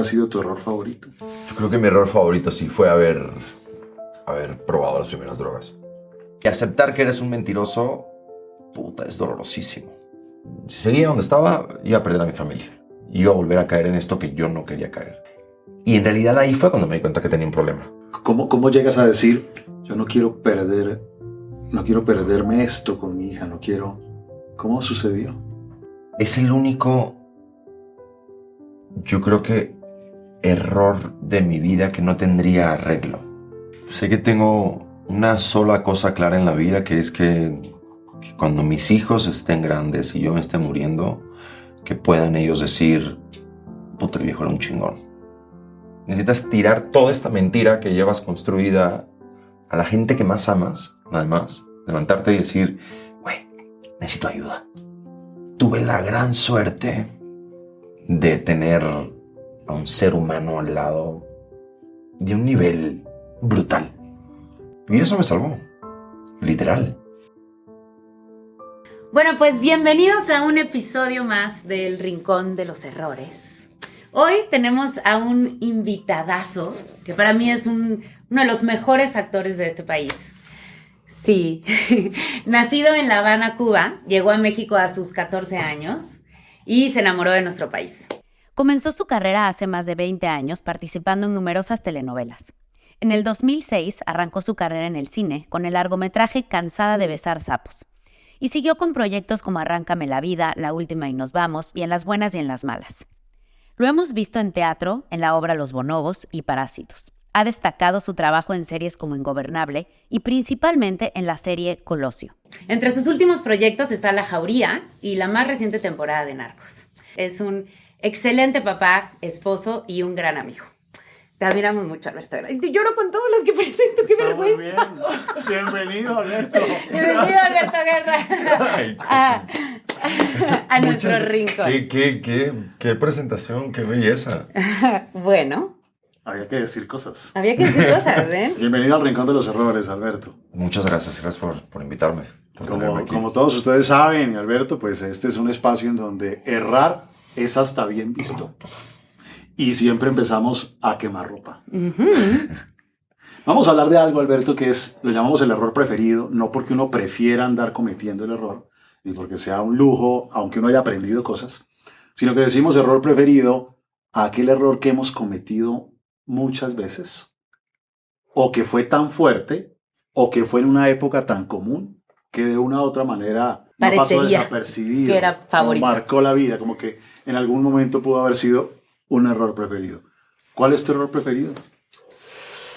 ha sido tu error favorito? Yo creo que mi error favorito sí fue haber probado las primeras drogas. Y aceptar que eres un mentiroso, puta, es dolorosísimo. Si seguía donde estaba, iba a perder a mi familia. Iba a volver a caer en esto que yo no quería caer. Y en realidad ahí fue cuando me di cuenta que tenía un problema. ¿Cómo llegas a decir, yo no quiero perderme esto con mi hija, no quiero... ¿Cómo sucedió? Es el único, yo creo que, error de mi vida que no tendría arreglo. Sé que tengo una sola cosa clara en la vida, que es que cuando mis hijos estén grandes y yo me esté muriendo, que puedan ellos decir, puta, el viejo era un chingón. Necesitas tirar toda esta mentira que llevas construida a la gente que más amas, además, levantarte y decir, güey, necesito ayuda. Tuve la gran suerte de tener a un ser humano al lado de un nivel brutal. Y eso me salvó, literal. Bueno, pues bienvenidos a un episodio más del Rincón de los Errores. Hoy tenemos a un invitadazo que para mí es uno de los mejores actores de este país. Sí, nacido en La Habana, Cuba, llegó a México a sus 14 años y se enamoró de nuestro país. Comenzó su carrera hace más de 20 años participando en numerosas telenovelas. En el 2006 arrancó su carrera en el cine con el largometraje Cansada de besar sapos. Y siguió con proyectos como Arráncame la vida, La última y nos vamos, y En las buenas y en las malas. Lo hemos visto en teatro, en la obra Los bonobos y Parásitos. Ha destacado su trabajo en series como Ingobernable y principalmente en la serie Colosio. Entre sus últimos proyectos está La Jauría y la más reciente temporada de Narcos. Es un excelente papá, esposo y un gran amigo. Te admiramos mucho, Alberto. Lloro con todos los que presento, qué vergüenza. Muy bien. Bienvenido, Alberto. Bienvenido, Alberto Guerra. A nuestro rincón. Qué presentación, qué belleza. Bueno. Había que decir cosas. ¿Eh? Bienvenido al Rincón de los Errores, Alberto. Muchas gracias por invitarme. Como todos ustedes saben, Alberto, pues este es un espacio en donde errar es hasta bien visto. Y siempre empezamos a quemar ropa. Uh-huh. Vamos a hablar de algo, Alberto, que lo llamamos el error preferido, no porque uno prefiera andar cometiendo el error, ni porque sea un lujo, aunque uno haya aprendido cosas, sino que decimos error preferido a aquel error que hemos cometido muchas veces, o que fue tan fuerte, o que fue en una época tan común, que de una u otra manera no pasó desapercibido, que era favorito. Marcó la vida, como que en algún momento pudo haber sido un error preferido. ¿Cuál es tu error preferido?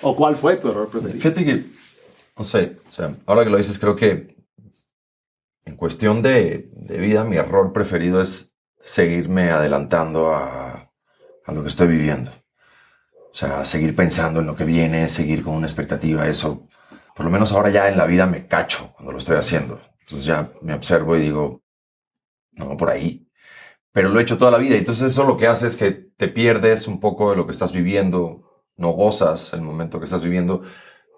¿O cuál fue tu error preferido? Fíjate que, no sé, o sea, ahora que lo dices, creo que en cuestión de vida, mi error preferido es seguirme adelantando a lo que estoy viviendo. O sea, seguir pensando en lo que viene, seguir con una expectativa, eso. Por lo menos ahora ya en la vida me cacho cuando lo estoy haciendo. Entonces ya me observo y digo, no, por ahí. Pero lo he hecho toda la vida. Entonces eso lo que hace es que te pierdes un poco de lo que estás viviendo. No gozas el momento que estás viviendo,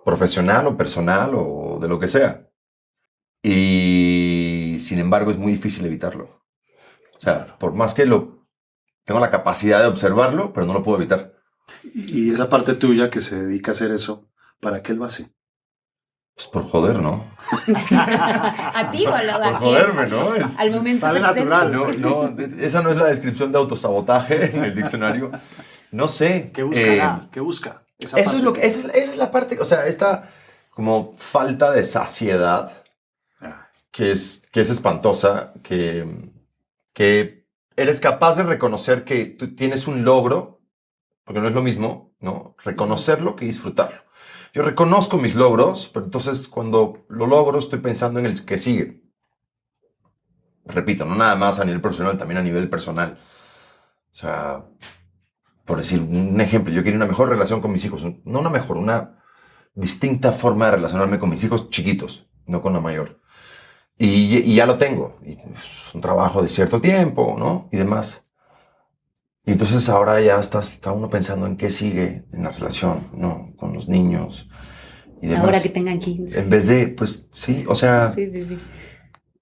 profesional o personal o de lo que sea. Y sin embargo es muy difícil evitarlo. O sea, por más que tengo la capacidad de observarlo, pero no lo puedo evitar. Y esa parte tuya que se dedica a hacer eso, ¿para qué lo hace? Pues por joder, ¿no? A ti o lo por joderme, ¿no? Al momento sale presente. natural. No, esa no es la descripción de autosabotaje en el diccionario. No sé. ¿Qué buscará? ¿Qué busca? Esa es la parte, o sea, esta como falta de saciedad que es espantosa, que eres capaz de reconocer que tú tienes un logro, porque no es lo mismo, ¿no? Reconocerlo que disfrutarlo. Yo reconozco mis logros, pero entonces cuando lo logro estoy pensando en el que sigue. Repito, no nada más a nivel profesional, también a nivel personal. O sea, por decir un ejemplo, yo quería una mejor relación con mis hijos. No una mejor, una distinta forma de relacionarme con mis hijos chiquitos, no con la mayor. Y ya lo tengo. Y es un trabajo de cierto tiempo, ¿no? Y demás. Y entonces ahora ya está uno pensando en qué sigue en la relación, ¿no? Con los niños y demás. Ahora que tengan 15. En vez de, pues sí, o sea, Sí.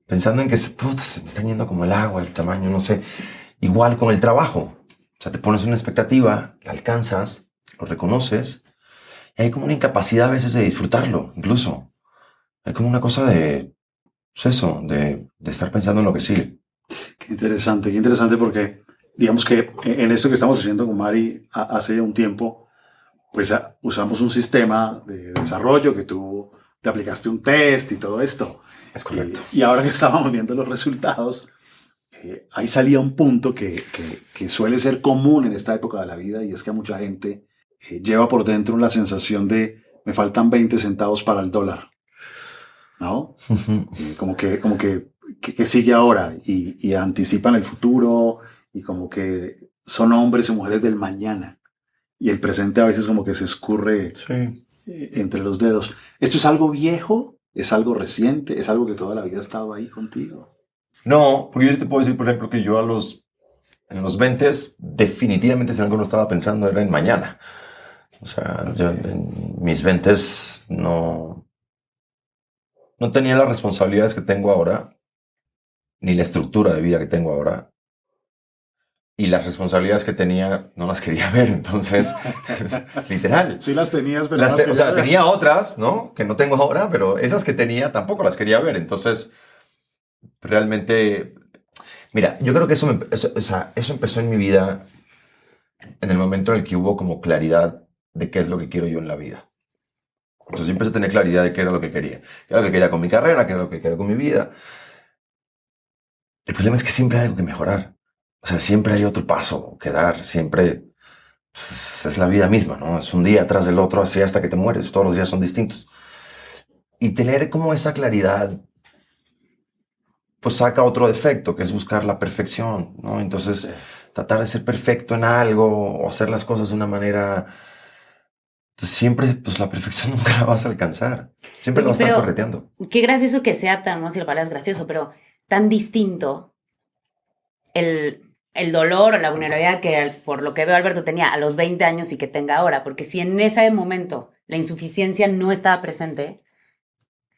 Pensando en que se me están yendo como el agua, el tamaño, no sé. Igual con el trabajo. O sea, te pones una expectativa, la alcanzas, lo reconoces, y hay como una incapacidad a veces de disfrutarlo, incluso. Hay como una cosa de, pues eso, de estar pensando en lo que sigue. Qué interesante porque digamos que en esto que estamos haciendo con Mari hace un tiempo, pues usamos un sistema de desarrollo que tú te aplicaste un test y todo esto. Es correcto. Y ahora que estábamos viendo los resultados, ahí salía un punto que suele ser común en esta época de la vida y es que a mucha gente lleva por dentro la sensación de me faltan 20 centavos para el dólar, ¿no? Como que sigue ahora y anticipan el futuro y como que son hombres y mujeres del mañana y el presente a veces como que se escurre entre los dedos. ¿Esto es algo viejo? ¿Es algo reciente? ¿Es algo que toda la vida ha estado ahí contigo? No, porque yo te puedo decir, por ejemplo, que yo en los 20 definitivamente si algo no estaba pensando era en mañana. O sea, yo en mis 20 no tenía las responsabilidades que tengo ahora, ni la estructura de vida que tengo ahora. Y las responsabilidades que tenía no las quería ver, entonces, literal. Sí las tenías, pero o sea, tenía otras, ¿no? Que no tengo ahora, pero esas que tenía tampoco las quería ver. Entonces, realmente, mira, yo creo que eso empezó en mi vida en el momento en el que hubo como claridad de qué es lo que quiero yo en la vida. Entonces yo empecé a tener claridad de qué era lo que quería. Qué era lo que quería con mi carrera, qué era lo que quería con mi vida. El problema es que siempre hay algo que mejorar. O sea, siempre hay otro paso que dar. Siempre pues, es la vida misma, ¿no? Es un día tras del otro, así hasta que te mueres. Todos los días son distintos. Y tener como esa claridad, pues saca otro defecto, que es buscar la perfección, ¿no? Entonces, tratar de ser perfecto en algo o hacer las cosas de una manera... Entonces, siempre, pues la perfección nunca la vas a alcanzar. Siempre la vas a estar correteando. Qué gracioso que sea tan, no sé si la palabra es gracioso, pero tan distinto el dolor o la vulnerabilidad que por lo que veo Alberto tenía a los 20 años y que tenga ahora. Porque si en ese momento la insuficiencia no estaba presente,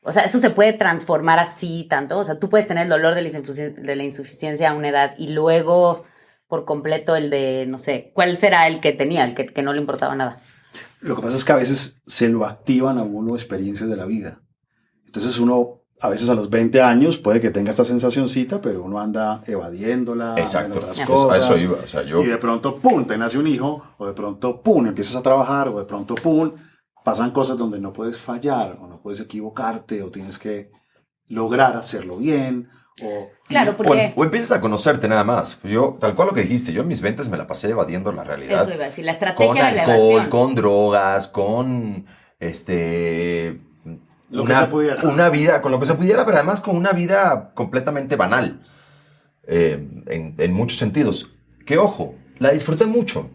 o sea, eso se puede transformar así tanto. O sea, tú puedes tener el dolor de la insuficiencia a una edad y luego por completo el de, no sé, ¿cuál será el que tenía, el que no le importaba nada? Lo que pasa es que a veces se lo activan a uno experiencias de la vida. Entonces uno, a veces a los 20 años puede que tenga esta sensacioncita, pero uno anda evadiéndola, exacto, otras cosas. A eso iba. O sea, Y de pronto, pum, te nace un hijo, o de pronto, pum, empiezas a trabajar, o de pronto, pum, pasan cosas donde no puedes fallar, o no puedes equivocarte, o tienes que lograr hacerlo bien, Claro, porque... o empiezas a conocerte nada más. Yo, tal cual lo que dijiste, yo en mis 20 me la pasé evadiendo la realidad. Eso iba a decir, la estrategia con de la alcohol, evasión. con drogas, con lo que se pudiera. Una vida, con lo que se pudiera, pero además con una vida completamente banal. En muchos sentidos. Que ojo, la disfruté mucho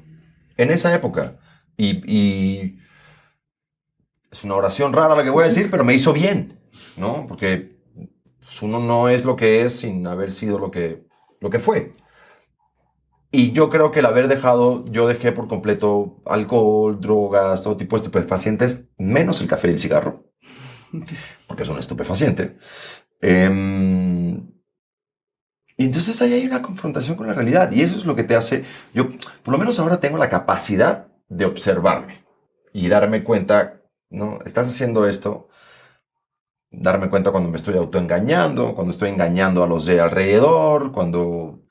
en esa época. Y es una oración rara la que voy a decir, pero me hizo bien, ¿no? Porque pues, uno no es lo que es sin haber sido lo que fue. Y yo creo que el haber yo dejé por completo alcohol, drogas, todo tipo de estupefacientes, menos el café y el cigarro, porque es un estupefaciente. Y entonces ahí hay una confrontación con la realidad, y eso es lo que te hace... Yo, por lo menos ahora tengo la capacidad de observarme y darme cuenta, ¿no? Estás haciendo esto... Darme cuenta cuando me estoy autoengañando, cuando estoy engañando a los de alrededor, cuando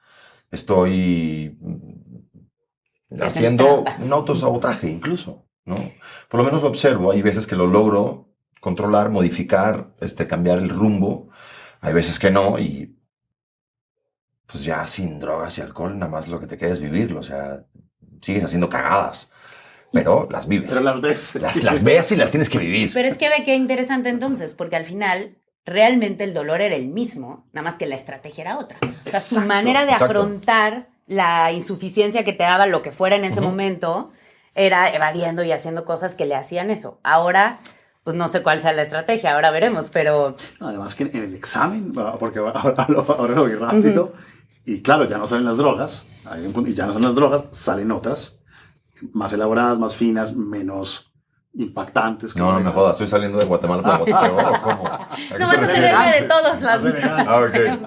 estoy haciendo un autosabotaje incluso, ¿no? Por lo menos lo observo. Hay veces que lo logro controlar, modificar, cambiar el rumbo. Hay veces que no y pues ya sin drogas y alcohol nada más lo que te queda es vivirlo. O sea, sigues haciendo cagadas. Pero las vives. Pero las ves. Las ves y las tienes que vivir. Pero es que ve qué interesante entonces, porque al final realmente el dolor era el mismo, nada más que la estrategia era otra. O sea, su manera de afrontar la insuficiencia que te daba lo que fuera en ese momento era evadiendo y haciendo cosas que le hacían eso. Ahora, pues no sé cuál sea la estrategia, ahora veremos, pero... Además que en el examen, porque ahora lo vi rápido, y claro, ya no salen las drogas, y ya no son las drogas, salen otras, más elaboradas, más finas, menos impactantes. No me jodas, estoy saliendo de Guatemala para Guatemala. ¿Cómo? No vas a tener de todos las... Okay.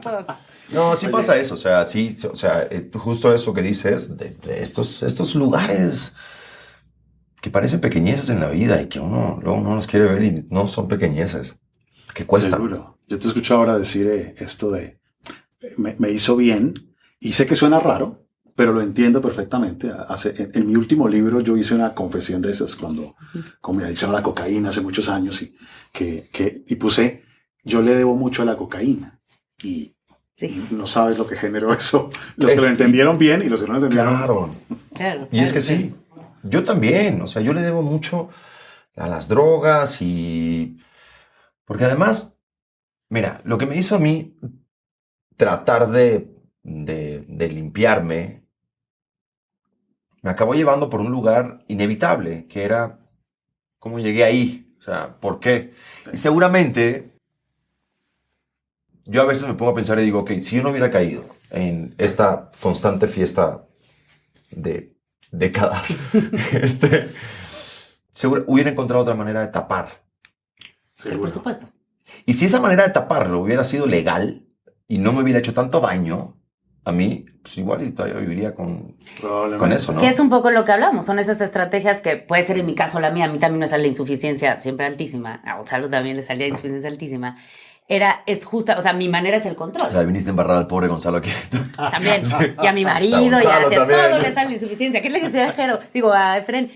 No, sí Oye. pasa eso, o sea, sí, o sea, justo eso que dices, de estos lugares que parecen pequeñeces en la vida y que uno luego no los quiere ver y no son pequeñeces, que cuestan. Seguro. Yo te escucho ahora decir esto de me hizo bien y sé que suena raro, pero lo entiendo perfectamente. En mi último libro yo hice una confesión de esas cuando con mi adicción a la cocaína hace muchos años y puse yo le debo mucho a la cocaína y Sí, no sabes lo que generó eso. Los que Es- lo entendieron bien y los que no lo entendieron. Claro. claro. Y es que claro, sí, yo también, o sea, yo le debo mucho a las drogas y... Porque además, mira, lo que me hizo a mí tratar de limpiarme me acabó llevando por un lugar inevitable, que era cómo llegué ahí, o sea, ¿por qué? Y seguramente yo a veces me pongo a pensar y digo, ok, si yo no hubiera caído en esta constante fiesta de décadas, hubiera encontrado otra manera de tapar. Sí, Seguro. por supuesto. Y si esa manera de taparlo hubiera sido legal y no me hubiera hecho tanto daño a mí, pues igual y todavía viviría con Probablemente. eso, ¿no? Que es un poco lo que hablamos, son esas estrategias que puede ser en mi caso la mía, a mí también me sale insuficiencia siempre altísima, a Gonzalo también le salía insuficiencia altísima. Es justa, o sea, mi manera es el control. O sea, viniste a embarrar al pobre Gonzalo aquí. También. Y a mi marido, y Gonzalo hacia también. todo le sale insuficiencia. ¿Qué le decía Jero? Digo, a Efren,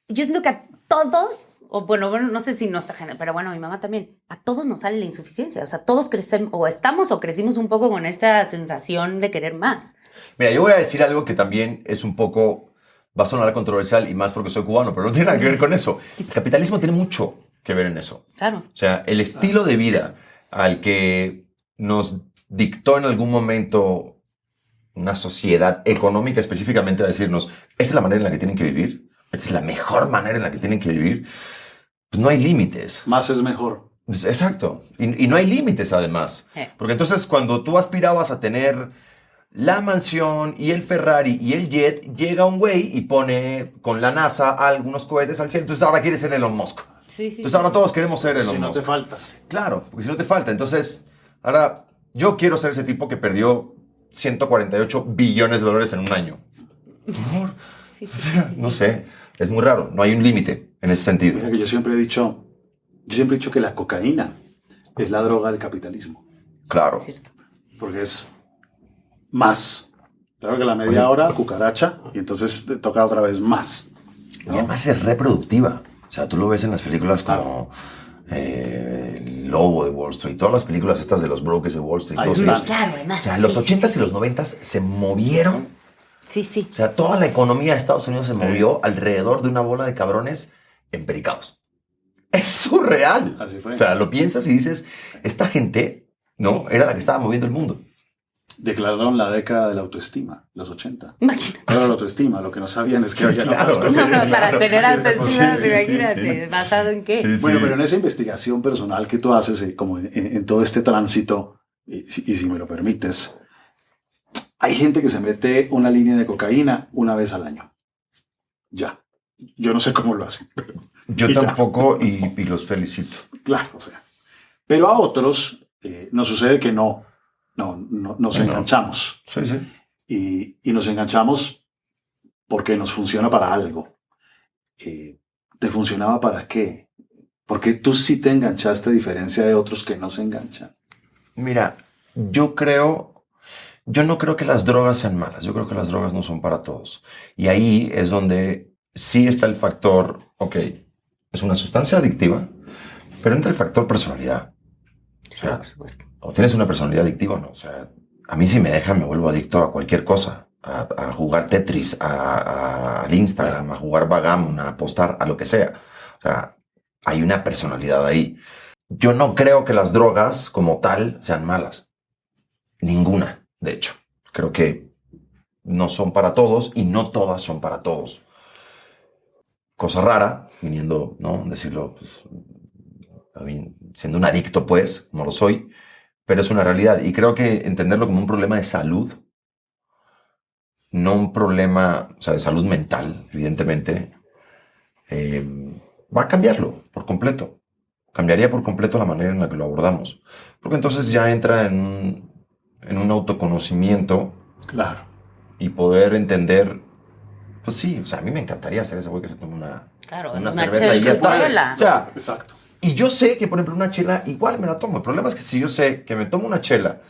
yo siento que a todos, o bueno, no sé si nuestra generación, pero bueno, a mi mamá también, a todos nos sale la insuficiencia. O sea, todos crecemos, o estamos o crecimos un poco con esta sensación de querer más. Mira, yo voy a decir algo que también es un poco, va a sonar controversial y más porque soy cubano, pero no tiene nada que ver con eso. El capitalismo tiene mucho que ver en eso. Claro. O sea, el estilo de vida al que nos dictó en algún momento una sociedad económica específicamente a decirnos, esta es la manera en la que tienen que vivir, esta es la mejor manera en la que tienen que vivir, pues no hay límites. Más es mejor. Exacto. Y no hay límites además. Porque entonces cuando tú aspirabas a tener la mansión y el Ferrari y el jet, llega un güey y pone con la NASA algunos cohetes al cielo, entonces ahora quieres ser Elon Musk. Sí, sí. Entonces ahora todos queremos ser Elon Si no Musk. te falta. Claro, porque si no te falta. Entonces, ahora yo quiero ser ese tipo que perdió 148 billones de dólares en un año. Por favor. Sí, O sea, no sé, es muy raro. No hay un límite en ese sentido. Mira que yo siempre he dicho que la cocaína es la droga del capitalismo. Claro. Es cierto. Porque es más. Claro que a la media hora, cucaracha, y entonces te toca otra vez más. Y además es reproductiva. O sea, tú lo ves en las películas como El Lobo de Wall Street, todas las películas estas de los brokers de Wall Street. Ahí todos está. ellos. Claro, además. O sea, los Sí, 80s y los 90s se movieron. Sí, sí. O sea, toda la economía de Estados Unidos se movió alrededor de una bola de cabrones empericados. Es surreal. Así fue. O sea, lo piensas y dices, esta gente, ¿no? Era la que estaba moviendo el mundo. Declararon la década de la autoestima, los 80. Imagínate. Era la autoestima, lo que no sabían es que había Claro. otras No, cosas. no, para tener autoestima, Sí, sí, imagínate. sí. ¿Basado en qué? Sí, sí. Bueno, pero en esa investigación personal que tú haces, como en todo este tránsito, y si me lo permites, hay gente que se mete una línea de cocaína una vez al año. Ya. Yo no sé cómo lo hacen. Yo y ya. tampoco y los felicito. Claro, o sea. Pero a otros nos sucede que nos enganchamos. Sí, sí. Y nos enganchamos porque nos funciona para algo. ¿Te funcionaba para qué? Porque tú sí te enganchaste a diferencia de otros que no se enganchan. Mira, yo no creo que las drogas sean malas. Yo creo que las drogas no son para todos. Y ahí es donde sí está el factor, ok, es una sustancia adictiva, pero entra el factor personalidad. O sea, Por supuesto. o tienes una personalidad adictiva o no. O sea, a mí si me dejan me vuelvo adicto a cualquier cosa. A jugar Tetris, al Instagram, a jugar Backgammon, a apostar, a lo que sea. O sea, hay una personalidad ahí. Yo no creo que las drogas como tal sean malas. Ninguna, de hecho. Creo que no son para todos y no todas son para todos. Cosa rara, viniendo, ¿no? Decirlo, pues, siendo un adicto, pues, no lo soy, pero es una realidad. Y creo que entenderlo como un problema de salud, no un problema, o sea, de salud mental, evidentemente, va a cambiarlo por completo. Cambiaría por completo la manera en la que lo abordamos. Porque entonces ya entra en en un autoconocimiento Claro. y poder entender, pues sí, o sea, a mí me encantaría ser ese güey que se toma Claro, una una cerveza y ya está. chela. O sea, Exacto. y yo sé que, por ejemplo, una chela igual me la tomo. El problema es que si yo sé que me tomo una chela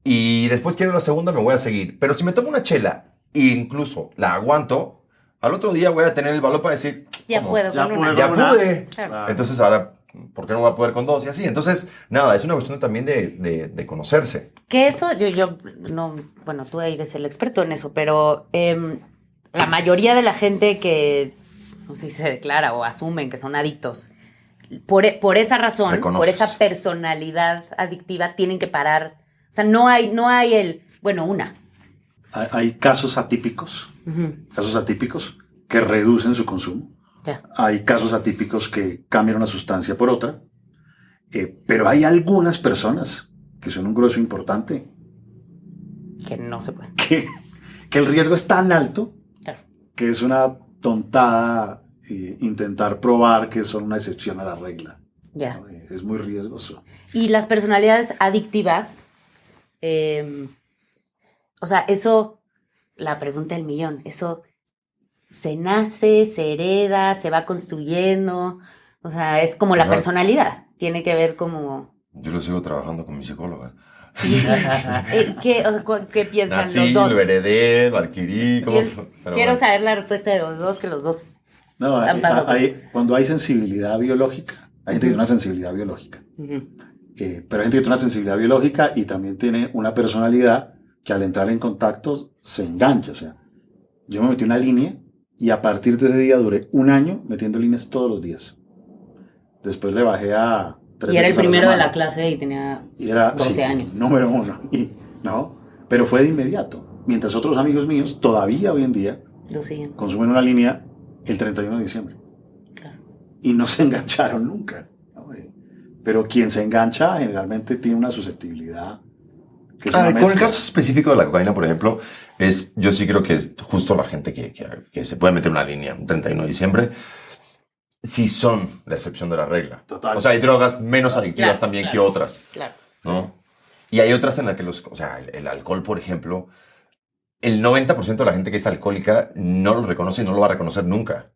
y después quiero la segunda, me voy a seguir. Pero si me tomo una chela e incluso la aguanto, al otro día voy a tener el valor para decir, Ya ¿cómo? puedo Ya con puedo. una. Ya Una. pude. Claro. Entonces ahora, ¿por qué no voy a poder con dos? Y así. Entonces, nada, es una cuestión también de conocerse. Que eso, yo no, bueno, tú eres el experto en eso, pero la mayoría de la gente que, no sé si se declara o asumen que son adictos, por esa razón, por Reconoces. esa personalidad adictiva, tienen que parar. O sea, no hay una. Hay casos atípicos. Casos atípicos que reducen su consumo. Ya. Hay casos atípicos que cambian una sustancia por otra. Pero hay algunas personas que son un grueso importante Que no se puede. que el riesgo es tan alto Claro. que es una tontada intentar probar que son una excepción a la regla. Ya. ¿No? Es muy riesgoso. Y las personalidades adictivas, o sea, eso, la pregunta del millón, eso se nace, se hereda, se va construyendo, o sea, es como la Ajá. personalidad, tiene que ver como... Yo lo sigo trabajando con mi psicóloga. ¿Qué piensan Nací, los dos? lo heredé, lo adquirí. ¿cómo Piens- fue? Pero Quiero bueno. saber la respuesta de los dos, que los dos... No, Han pasado por cuando hay sensibilidad biológica, hay gente que tiene una sensibilidad biológica. Ujú. Pero hay gente que tiene una sensibilidad biológica y también tiene una personalidad que al entrar en contacto se engancha. O sea, yo me metí una línea y a partir de ese día duré un año metiendo líneas todos los días. Después le bajé a 3 Y era el veces a la primero de semana. la clase y tenía Y era 12 sí, años. número 1. ¿No? Pero fue de inmediato. Mientras otros amigos míos todavía hoy en día Lo siguen. consumen una línea el 31 de diciembre. Claro. Y no se engancharon nunca. ¿No? Pero quien se engancha generalmente tiene una susceptibilidad. Que es una Con el mezcla. caso específico de la cocaína, por ejemplo, yo sí creo que es justo la gente que se puede meter una línea un 31 de diciembre, sí son la excepción de la regla. Total. O sea, hay drogas menos adictivas Claro, también claro. que otras, Claro. ¿no? Y hay otras en las que o sea, el alcohol, por ejemplo, el 90% de la gente que es alcohólica no lo reconoce y no lo va a reconocer nunca.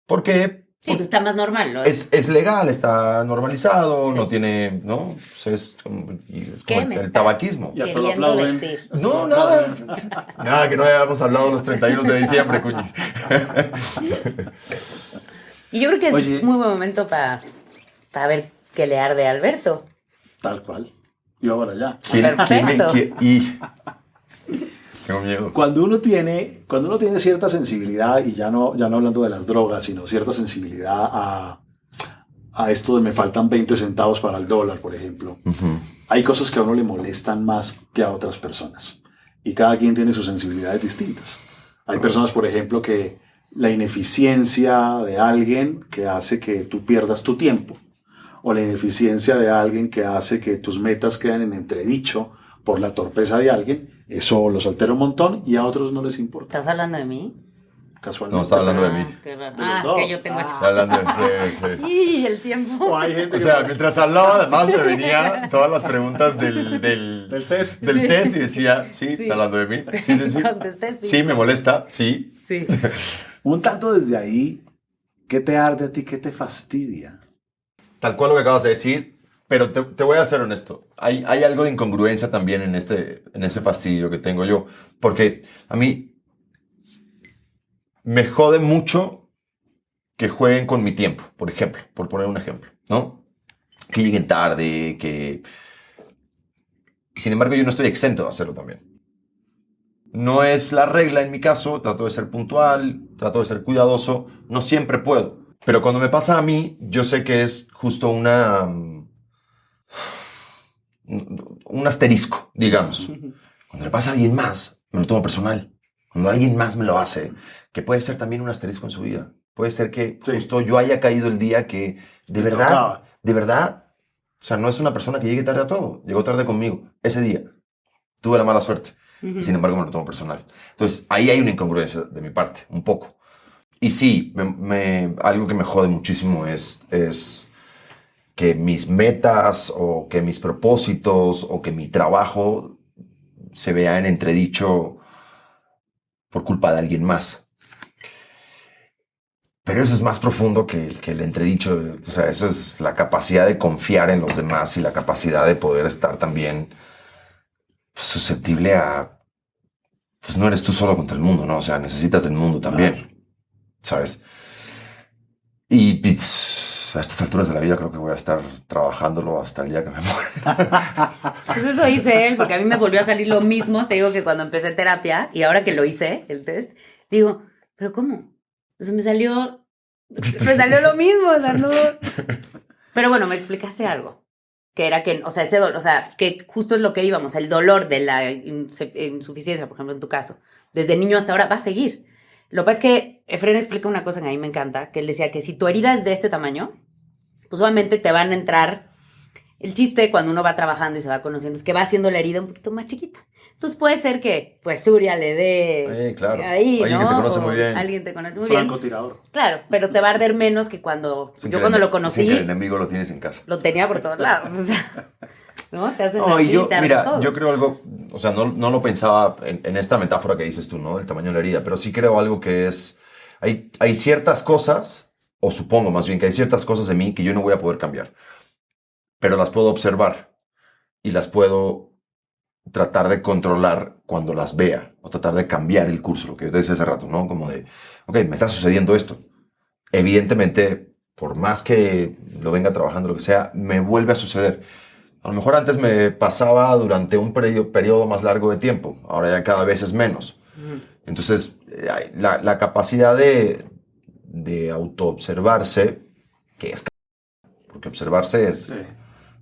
Porque Sí, pues está más normal, ¿no? es legal, está normalizado, Sí. no tiene, ¿no? O sea, es como ¿Qué me el estás tabaquismo. Y hasta lo queriendo aplauden. decir? No, nada. Nada, que no hayamos hablado los 31 de diciembre, cuñis. Y yo creo que es Oye. muy buen momento para ver qué le arde a Alberto. Tal cual. Iba para allá. Perfecto. Tengo miedo. Cuando uno tiene cierta sensibilidad, y ya no hablando de las drogas, sino cierta sensibilidad a esto de me faltan 20 centavos para el dólar, por ejemplo, hay cosas que a uno le molestan más que a otras personas. Y cada quien tiene sus sensibilidades distintas. Hay personas, por ejemplo, que la ineficiencia de alguien que hace que tú pierdas tu tiempo, o la ineficiencia de alguien que hace que tus metas queden en entredicho por la torpeza de alguien, eso los altera un montón y a otros no les importa, ¿Estás hablando de mí? casualmente. No, estaba hablando de mí. Qué raro. De los Es dos. que yo tengo Está hablando de sí. Y el tiempo. O hay gente O que sea, mientras hablaba, además me venía todas las preguntas del test. test y decía, sí, Sí. está hablando de mí. Sí, sí, sí. Contesté sí. Sí, me molesta, sí. Sí. Un tanto desde ahí, ¿qué te arde a ti? ¿Qué te fastidia? Tal cual lo que acabas de decir, pero te voy a ser honesto. Hay algo de incongruencia también en ese fastidio que tengo yo. Porque a mí me jode mucho que jueguen con mi tiempo, por ejemplo, por poner un ejemplo, ¿no? Que lleguen tarde, que... Sin embargo, yo no estoy exento de hacerlo también. No es la regla en mi caso, trato de ser puntual, trato de ser cuidadoso, no siempre puedo. Pero cuando me pasa a mí, yo sé que es justo un asterisco, digamos. Cuando le pasa a alguien más, me lo tomo personal. Cuando alguien más me lo hace, que puede ser también un asterisco en su vida. Puede ser que Sí. justo yo haya caído el día que Te tocaba. de verdad, o sea, no es una persona que llegue tarde a todo. Llegó tarde conmigo ese día. Tuve la mala suerte. Y sin embargo me lo tomo personal. Entonces, ahí hay una incongruencia de mi parte, un poco. Y sí, algo que me jode muchísimo es que mis metas o que mis propósitos o que mi trabajo se vea en entredicho por culpa de alguien más. Pero eso es más profundo que el entredicho. O sea, eso es la capacidad de confiar en los demás y la capacidad de poder estar también pues, susceptible a... Pues no eres tú solo contra el mundo, ¿no? O sea, necesitas del mundo también, ¿sabes? Y pues, a estas alturas de la vida creo que voy a estar trabajándolo hasta el día que me muera. Pues eso dice él, porque a mí me volvió a salir lo mismo. Te digo que cuando empecé terapia y ahora que lo hice, el test, digo, ¿pero cómo? Entonces me salió lo mismo, o sea, no. Pero bueno, me explicaste algo, que era que, o sea, ese dolor, o sea, que justo es lo que íbamos, el dolor de la insuficiencia, por ejemplo, en tu caso, desde niño hasta ahora va a seguir. Lo que pasa es que Efraín explica una cosa que a mí me encanta, que él decía que si tu herida es de este tamaño, pues obviamente te van a entrar. El chiste cuando uno va trabajando y se va conociendo es que va haciendo la herida un poquito más chiquita. Entonces puede ser que, pues, Surya le dé claro. ahí, Alguien ¿no? que te conoce O muy bien. Alguien te conoce muy bien. Francotirador. Claro, pero te va a arder menos que cuando... Yo cuando lo conocí... Sin que el enemigo lo tienes en casa. Lo tenía por todos lados, o sea... ¿No? Te hacen No, así, y yo, te arden mira, todo. yo creo algo, o sea, no lo pensaba en esta metáfora que dices tú, ¿no? El tamaño de la herida, pero sí creo algo que es, hay ciertas cosas, o supongo más bien que hay ciertas cosas en mí que yo no voy a poder cambiar, pero las puedo observar y las puedo tratar de controlar cuando las vea, o tratar de cambiar el curso, lo que yo te decía hace rato, ¿no? Como de, ok, me está sucediendo esto. Evidentemente, por más que lo venga trabajando, lo que sea, me vuelve a suceder. A lo mejor antes me pasaba durante un periodo más largo de tiempo, ahora ya cada vez es menos. Entonces, la capacidad de autoobservarse, que es... Porque observarse es... Sí.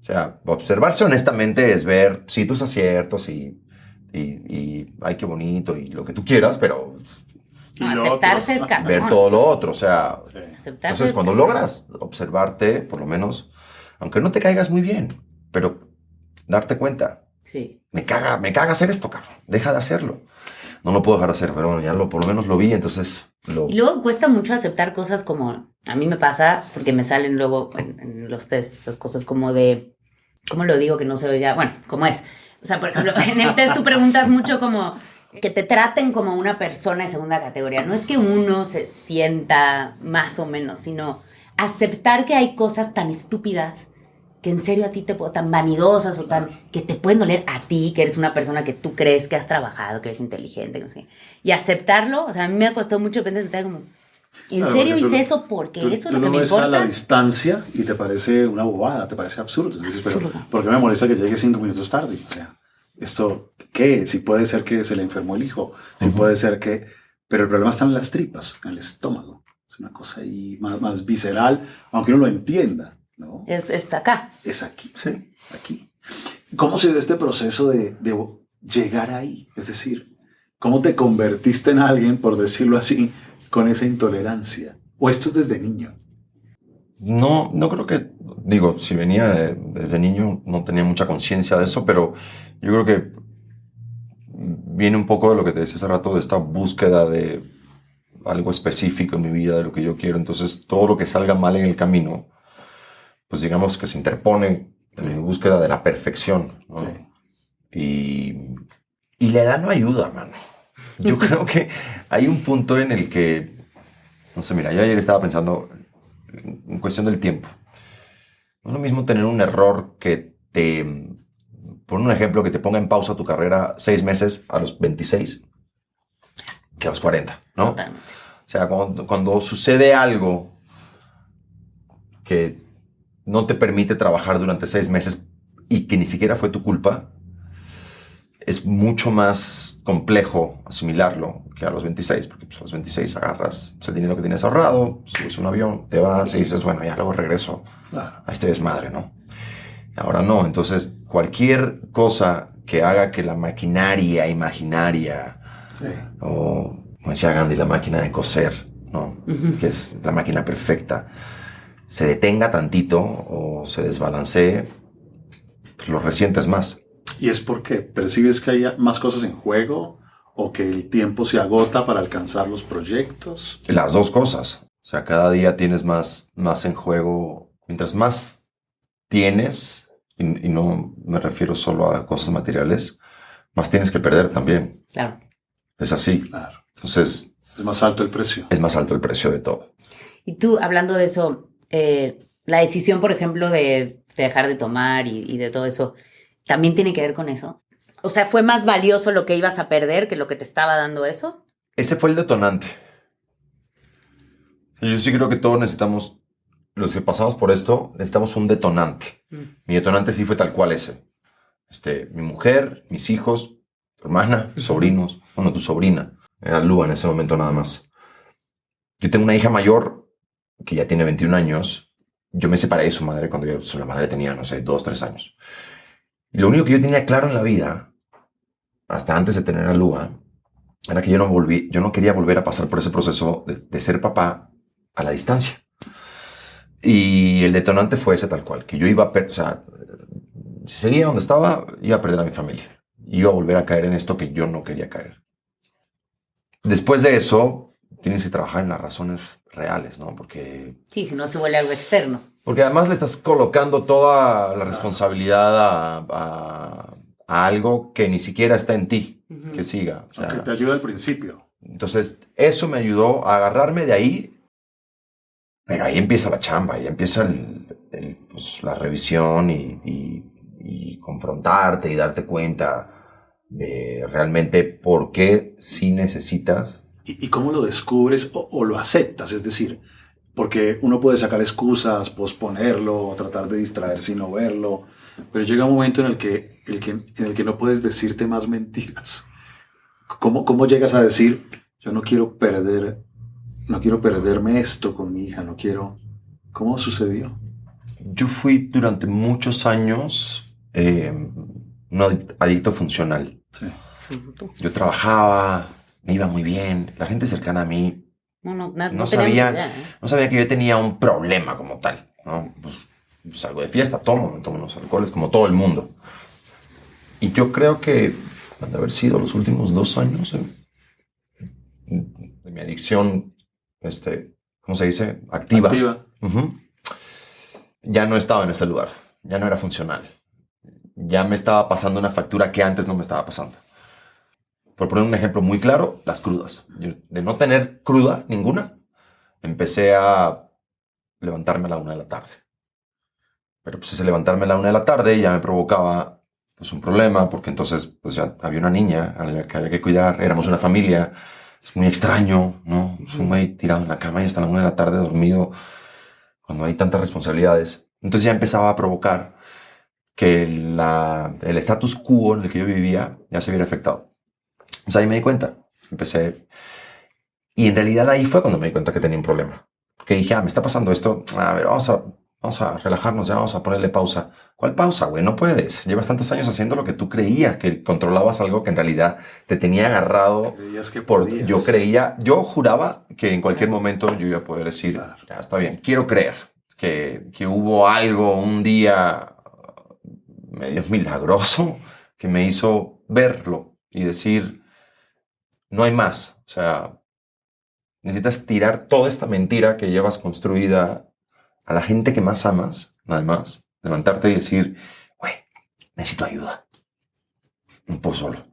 O sea, observarse honestamente es ver, sí, tus aciertos y ay, qué bonito y lo que tú quieras, pero No, Y lo aceptarse otro. es cabrón. ver todo lo otro, o sea... Sí. Aceptarse Entonces, es cuando cabrón. logras observarte, por lo menos, aunque no te caigas muy bien, pero darte cuenta, Sí. me caga hacer esto, cabrón, deja de hacerlo. No lo puedo dejar de hacer, pero bueno, ya por lo menos lo vi, entonces lo... Y luego cuesta mucho aceptar cosas como, a mí me pasa, porque me salen luego en los test esas cosas como de, ¿cómo lo digo que no se oiga? Bueno, ¿cómo es? O sea, por ejemplo, en el test tú preguntas mucho como que te traten como una persona de segunda categoría. No es que uno se sienta más o menos, sino aceptar que hay cosas tan estúpidas que en serio a ti tan vanidosas o tan que te pueden doler a ti, que eres una persona que tú crees que has trabajado, que eres inteligente, que no sé qué. Y aceptarlo, o sea, a mí me ha costado mucho pensar como, ¿en Claro, serio porque tú hice lo- eso porque eso es Tú lo que lo me ves a la importa? distancia y te parece una bobada, te parece absurdo. Entonces, pero, Absurdo. ¿por qué me molesta que llegue 5 minutos tarde? O sea, ¿esto qué? Si puede ser que se le enfermó el hijo, si puede ser que... Pero el problema está en las tripas, en el estómago. Es una cosa ahí más visceral, aunque uno lo entienda, ¿no? Es acá. Es aquí, Sí. aquí. ¿Cómo se dio este proceso de llegar ahí? Es decir, ¿cómo te convertiste en alguien, por decirlo así, con esa intolerancia? ¿O esto es desde niño? No creo que, digo, si venía desde niño no tenía mucha conciencia de eso, pero yo creo que viene un poco de lo que te decía hace rato, de esta búsqueda de algo específico en mi vida, de lo que yo quiero. Entonces, todo lo que salga mal en el camino, pues digamos que se interpone en mi búsqueda de la perfección, ¿no? Sí. Y la edad no ayuda, mano. Yo creo que hay un punto en el que, no sé, mira, yo ayer estaba pensando en cuestión del tiempo. No es lo mismo tener un error que por un ejemplo, que te ponga en pausa tu carrera 6 meses a los 26 que a los 40, ¿no? Totalmente. O sea, cuando sucede algo que no te permite trabajar durante 6 meses y que ni siquiera fue tu culpa, es mucho más complejo asimilarlo que a los 26, porque pues, a los 26 agarras el dinero que tienes ahorrado, subes un avión, te vas y dices, bueno, ya luego regreso Claro. a este desmadre, ¿no? Ahora no, entonces cualquier cosa que haga que la maquinaria imaginaria, Sí. o como decía Gandhi, la máquina de coser, ¿no? Que es la máquina perfecta, se detenga tantito o se desbalancee, pues lo resientes más. ¿Y es porque percibes que hay más cosas en juego o que el tiempo se agota para alcanzar los proyectos? Las dos cosas. O sea, cada día tienes más en juego. Mientras más tienes, y no me refiero solo a cosas materiales, más tienes que perder también. Claro. Es así. Claro. Entonces, Es más alto el precio. es más alto el precio de todo. Y tú, hablando de eso, la decisión, por ejemplo, de dejar de tomar y de todo eso, ¿también tiene que ver con eso? O sea, ¿fue más valioso lo que ibas a perder que lo que te estaba dando eso? Ese fue el detonante. Yo sí creo que todos necesitamos, los que pasamos por esto, necesitamos un detonante. Mi detonante sí fue tal cual ese. Mi mujer, mis hijos, tu hermana, tus sobrinos, bueno, tu sobrina. Era Lua en ese momento nada más. Yo tengo una hija mayor que ya tiene 21 años. Yo me separé de su madre cuando la madre tenía, no sé, 2, 3 años. Y lo único que yo tenía claro en la vida, hasta antes de tener a Lua, era que yo no quería volver a pasar por ese proceso de ser papá a la distancia. Y el detonante fue ese tal cual, que yo iba a perder, o sea, si seguía donde estaba, iba a perder a mi familia. Iba a volver a caer en esto que yo no quería caer. Después de eso, tienes que trabajar en las razones reales, ¿no? Porque Sí, si no se vuelve algo externo. además le estás colocando toda la responsabilidad a algo que ni siquiera está en ti, que siga. O sea, Que te ayuda al principio. entonces, eso me ayudó a agarrarme de ahí, pero ahí empieza la chamba, ahí empieza pues, la revisión y confrontarte y darte cuenta de realmente por qué sí necesitas. ¿Y cómo lo descubres o lo aceptas? Es decir, porque uno puede sacar excusas, posponerlo, tratar de distraerse y no verlo, pero llega un momento en el que no puedes decirte más mentiras. ¿Cómo llegas a decir, yo no quiero perderme esto con mi hija, no quiero... ¿Cómo sucedió? Yo fui durante muchos años un adicto funcional. Sí. Yo trabajaba, me iba muy bien, la gente cercana a mí No no teníamos sabía, idea, ¿eh? no sabía que yo tenía un problema como tal, ¿no? Pues salgo de fiesta, tomo unos alcoholes como todo el mundo. Y yo creo que han de haber sido los últimos 2 años de mi adicción, ¿cómo se dice? Activa. Uh-huh. Ya no estaba en ese lugar, ya no era funcional. Ya me estaba pasando una factura que antes no me estaba pasando. Por poner un ejemplo muy claro, las crudas. Yo, de no tener cruda ninguna, empecé a levantarme a la 1 de la tarde. Pero pues ese levantarme a la 1 de la tarde ya me provocaba pues, un problema, porque entonces pues, ya había una niña a la que había que cuidar, éramos una familia. Es muy extraño, ¿no? Es un güey tirado en la cama y hasta la 1 de la tarde dormido cuando hay tantas responsabilidades. Entonces ya empezaba a provocar que el status quo en el que yo vivía ya se viera afectado. O sea, ahí me di cuenta. Empecé. Y en realidad ahí fue cuando me di cuenta que tenía un problema. Que dije, me está pasando esto. A ver, vamos a relajarnos, ya vamos a ponerle pausa. ¿Cuál pausa, güey? No puedes. Llevas tantos años haciendo lo que tú creías, que controlabas algo que en realidad te tenía agarrado. Creías que podías. Yo juraba que en cualquier momento yo iba a poder decir, claro, ya está bien, quiero creer que hubo algo un día medio milagroso que me hizo verlo y decir, no hay más. O sea, necesitas tirar toda esta mentira que llevas construida a la gente que más amas, nada más. Levantarte y decir, güey, necesito ayuda. No puedo solo.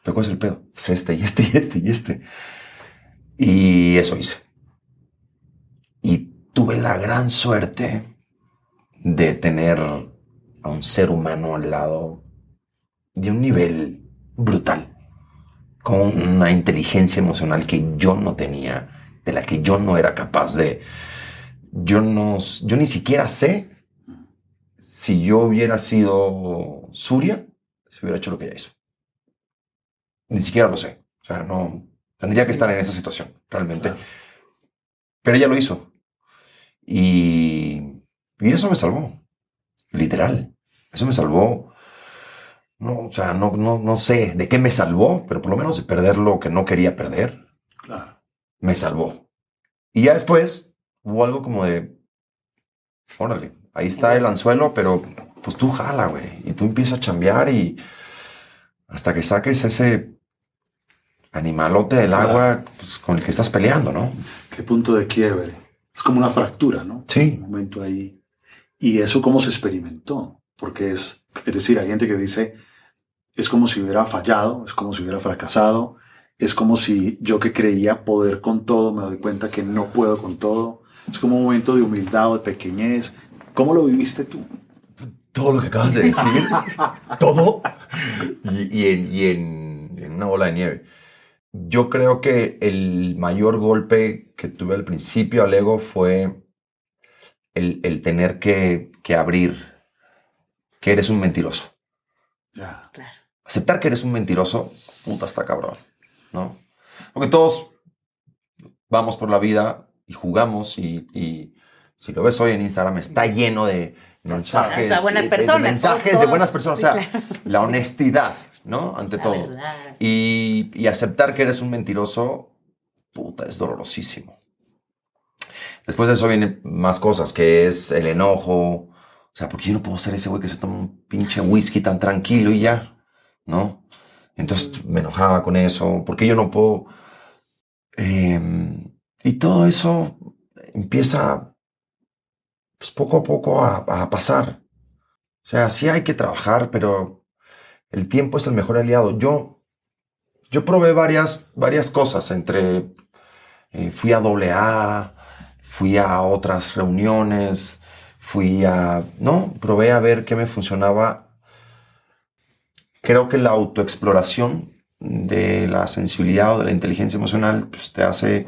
¿Pero cuál es el pedo? Pues este. Y eso hice. Y tuve la gran suerte de tener a un ser humano al lado de un nivel brutal, con una inteligencia emocional que yo no tenía, de la que yo no era capaz de... Yo ni siquiera sé si yo hubiera sido Surya, si hubiera hecho lo que ella hizo. Ni siquiera lo sé. O sea, no... Tendría que estar en esa situación, realmente. Claro. Pero ella lo hizo. Y eso me salvó. Literal. Eso me salvó. No, o sea, no sé de qué me salvó, pero por lo menos de perder lo que no quería perder. Claro. Me salvó. Y ya después hubo algo como de, órale, ahí está el anzuelo, pero pues tú jala, güey. Y tú empiezas a chambear y hasta que saques ese animalote del agua pues, con el que estás peleando, ¿no? Qué punto de quiebre. Es como una fractura, ¿no? Sí. Un momento ahí. ¿Y eso cómo se experimentó? Porque es decir, hay gente que dice, es como si hubiera fallado, es como si hubiera fracasado, es como si yo que creía poder con todo me doy cuenta que no puedo con todo. Es como un momento de humildad o de pequeñez. ¿Cómo lo viviste tú? Todo lo que acabas de decir, todo, y en una bola de nieve. Yo creo que el mayor golpe que tuve al principio al ego fue el tener que abrir que eres un mentiroso. Ya. Claro. Aceptar que eres un mentiroso, puta, está cabrón, ¿no? Porque todos vamos por la vida y jugamos y si lo ves hoy en Instagram está lleno de mensajes, O sea, buenas de personas, mensajes todos, de buenas personas, sí, o sea, claro, la sí. honestidad, ¿no? Ante La todo. verdad. Y aceptar que eres un mentiroso, puta, es dolorosísimo. Después de eso vienen más cosas, que es el enojo. O sea, ¿por qué yo no puedo ser ese güey que se toma un pinche whisky tan tranquilo y ya? ¿No? Entonces me enojaba con eso. ¿Por qué yo no puedo? Y todo eso empieza pues, poco a poco a pasar. O sea, sí hay que trabajar, pero el tiempo es el mejor aliado. Yo probé varias cosas entre... fui a AA, fui a otras reuniones, probé a ver qué me funcionaba. Creo que la autoexploración de la sensibilidad o de la inteligencia emocional pues, te hace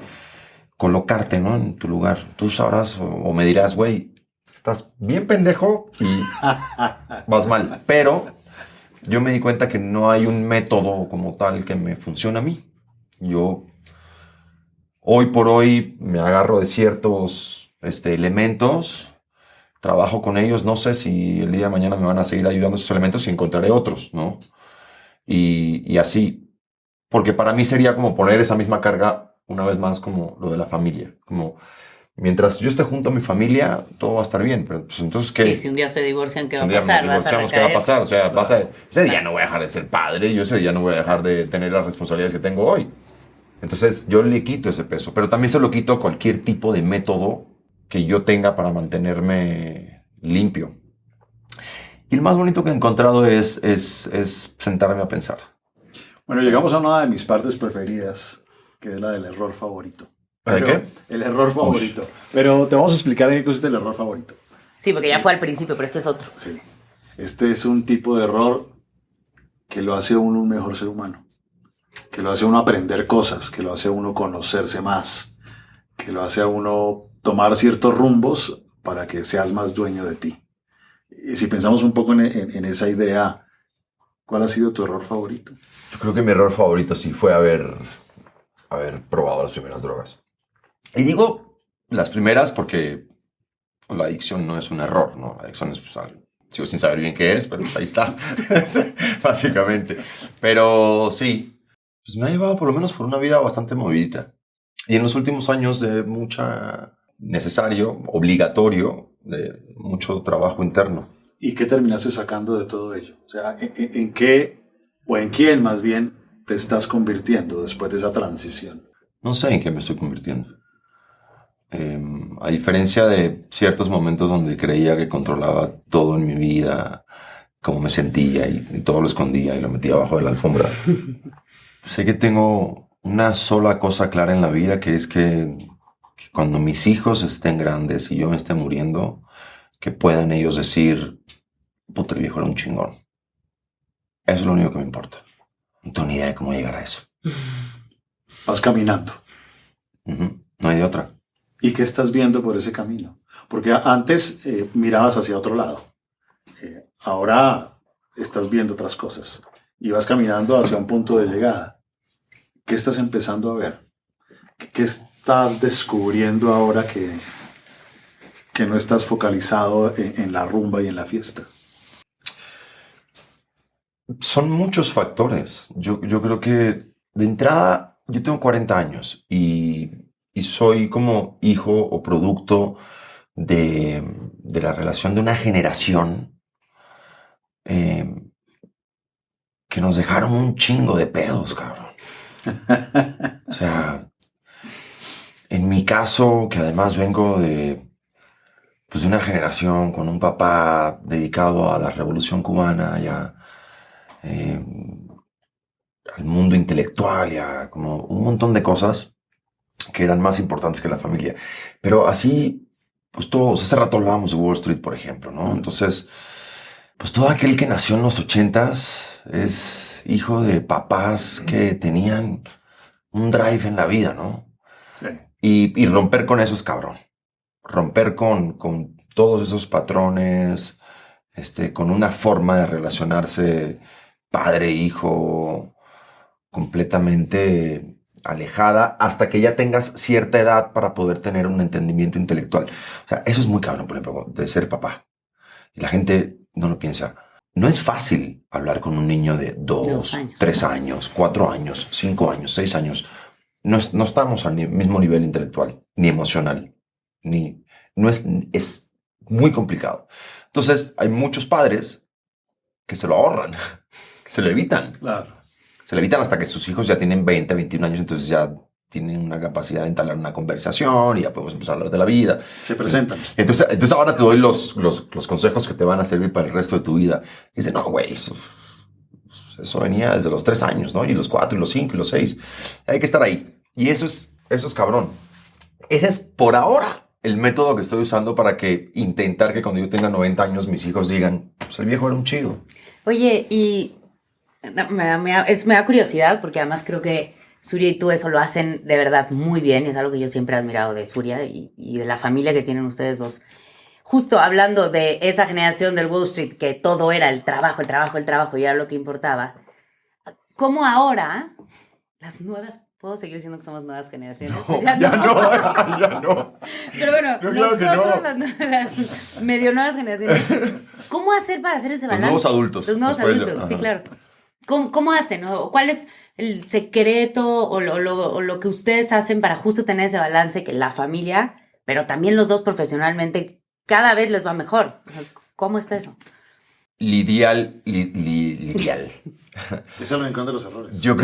colocarte, ¿no? En tu lugar. Tú sabrás o me dirás, güey, estás bien pendejo y vas mal. Pero yo me di cuenta que no hay un método como tal que me funcione a mí. Yo hoy por hoy me agarro de ciertos elementos, trabajo con ellos, no sé si el día de mañana me van a seguir ayudando esos elementos y encontraré otros, ¿no? Y así, porque para mí sería como poner esa misma carga una vez más como lo de la familia, como mientras yo esté junto a mi familia, todo va a estar bien, pero pues entonces, ¿qué? Sí, si un día se divorcian, ¿qué Si va un a día nos pasar? ¿Vas a divorciamos, ¿qué va a recaer? pasar? O sea, ese día no voy a dejar de ser padre, yo ese día no voy a dejar de tener las responsabilidades que tengo hoy. Entonces yo le quito ese peso, pero también se lo quito a cualquier tipo de método que yo tenga para mantenerme limpio. Y el más bonito que he encontrado es sentarme a pensar. Bueno, llegamos a una de mis partes preferidas, que es la del error favorito. ¿De qué? El error favorito. Pero te vamos a explicar en qué consiste el error favorito. Sí, porque ya fue al principio, pero este es otro. Sí. Este es un tipo de error que lo hace a uno un mejor ser humano, que lo hace a uno aprender cosas, que lo hace a uno conocerse más, que lo hace a uno tomar ciertos rumbos para que seas más dueño de ti. Y si pensamos un poco en esa idea, ¿cuál ha sido tu error favorito? Yo creo que mi error favorito sí fue haber probado las primeras drogas. Y digo las primeras porque la adicción no es un error, ¿no? La adicción es, pues, sigo sin saber bien qué es, pero pues ahí está, básicamente. Pero sí, pues me ha llevado por lo menos por una vida bastante movidita. Y en los últimos años de necesario, obligatorio, de mucho trabajo interno. ¿Y qué terminaste sacando de todo ello? O sea, ¿en qué, o en quién más bien, te estás convirtiendo después de esa transición? No sé en qué me estoy convirtiendo. A diferencia de ciertos momentos donde creía que controlaba todo en mi vida, cómo me sentía y todo lo escondía y lo metía abajo de la alfombra, sé que tengo una sola cosa clara en la vida, que es que cuando mis hijos estén grandes y yo me esté muriendo, que puedan ellos decir, puta, el viejo era un chingón. Eso es lo único que me importa. No tengo ni idea de cómo llegar a eso. Vas caminando. No hay de otra. ¿Y qué estás viendo por ese camino? Porque antes mirabas hacia otro lado. Ahora estás viendo otras cosas. Y vas caminando hacia un punto de llegada. ¿Qué estás empezando a ver? ¿Qué estás descubriendo ahora que no estás focalizado en la rumba y en la fiesta? Son muchos factores. Yo creo que de entrada, yo tengo 40 años y soy como hijo o producto de la relación de una generación que nos dejaron un chingo de pedos, cabrón. O sea, en mi caso, que además vengo de pues de una generación con un papá dedicado a la Revolución Cubana, ya al mundo intelectual, ya como un montón de cosas que eran más importantes que la familia. Pero así, pues todos, hace rato hablábamos de Wall Street, por ejemplo, ¿no? Entonces, pues todo aquel que nació en los 80s es hijo de papás que tenían un drive en la vida, ¿no? Sí. Y romper con eso es cabrón. Romper con todos esos patrones, con una forma de relacionarse padre-hijo completamente alejada hasta que ya tengas cierta edad para poder tener un entendimiento intelectual. O sea, eso es muy cabrón, por ejemplo, de ser papá. Y la gente no lo piensa. No es fácil hablar con un niño de 2, 3 años, 4 años, 5 años, 6 años. No estamos al mismo nivel intelectual, ni emocional, es muy complicado. Entonces, hay muchos padres que se lo ahorran, que se lo evitan. Claro. Se lo evitan hasta que sus hijos ya tienen 20, 21 años, entonces ya tienen una capacidad de entablar una conversación y ya podemos empezar a hablar de la vida. Se presentan. Entonces ahora te doy los consejos que te van a servir para el resto de tu vida. Dice, no, güey, eso venía desde los 3 años, ¿no? Y los 4, y los 5, y los 6. Hay que estar ahí. Y eso es cabrón. Ese es por ahora el método que estoy usando para que intentar que cuando yo tenga 90 años mis hijos digan, pues el viejo era un chido. Oye, y me da curiosidad porque además creo que Surya y tú eso lo hacen de verdad muy bien y es algo que yo siempre he admirado de Surya y de la familia que tienen ustedes dos. Justo hablando de esa generación del Wall Street que todo era el trabajo y era lo que importaba. ¿Cómo ahora las nuevas... ¿Puedo seguir diciendo que somos nuevas generaciones? No, ya no. Pero bueno, no, claro nosotros las medio nuevas generaciones. ¿Cómo hacer para hacer ese balance? Los nuevos adultos. Los nuevos adultos, sí, claro. ¿Cómo hacen? ¿O cuál es el secreto o lo que ustedes hacen para justo tener ese balance que la familia, pero también los dos profesionalmente, cada vez les va mejor? ¿Cómo está eso? Lidial. Es el rincón de los errores. Yo